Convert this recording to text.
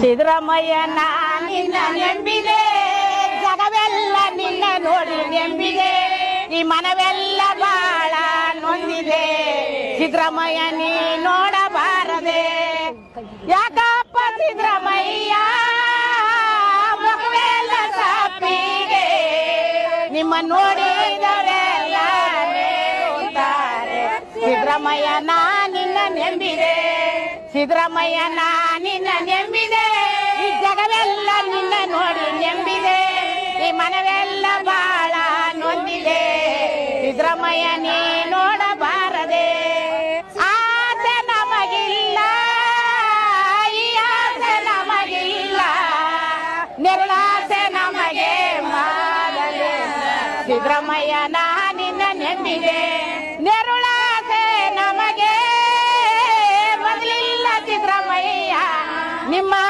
ಸಿದ್ದರಾಮಯ್ಯ ನಿನ್ನ ನೆಂಬಿದೆ, ಜಗವೆಲ್ಲ ನಿನ್ನ ನೋಡಿ ನೆಂಬಿದೆ, ಈ ಮನವೆಲ್ಲ ಬಾಳ ನೊಂದಿದೆ. ಸಿದ್ದರಾಮಯ್ಯ ನೀ ನೋಡಬಾರದೆ, ಯಾಕಪ್ಪ ಸಿದ್ದರಾಮಯ್ಯ ಮಗವೆಲ್ಲ ತಪ್ಪಿಗೆ, ನಿಮ್ಮ ನೋಡಿದವರೆಲ್ಲ ನೇರುತ್ತಾರೆ. ಸಿದ್ದರಾಮಯ್ಯ ನಿನ್ನ ನೆಂಬಿದೆ, ಸಿದ್ದರಾಮಯ್ಯ ನಿನ್ನ ನೆಂಬಿದೆ, ಈ ಜಗವೆಲ್ಲ ನಿನ್ನ ನೋಡಿ ನೆಂಬಿದೆ, ಈ ಮನವೆಲ್ಲ ಬಾಳ ನೊಂದಿದೆ. ಸಿದ್ದರಾಮಯ್ಯ ನೀ ನೋಡಬಾರದೆ, ಆಸೆ ನಮಗಿಲ್ಲ, ಈ ಆಸೆ ನಮಗಿಲ್ಲ, ನೆರಳಾಸೆ ನಮಗೆ ಮಾಡಲೆ. ಸಿದ್ದರಾಮಯ್ಯ ನಿನ್ನ ನೆಂಬಿದೆ,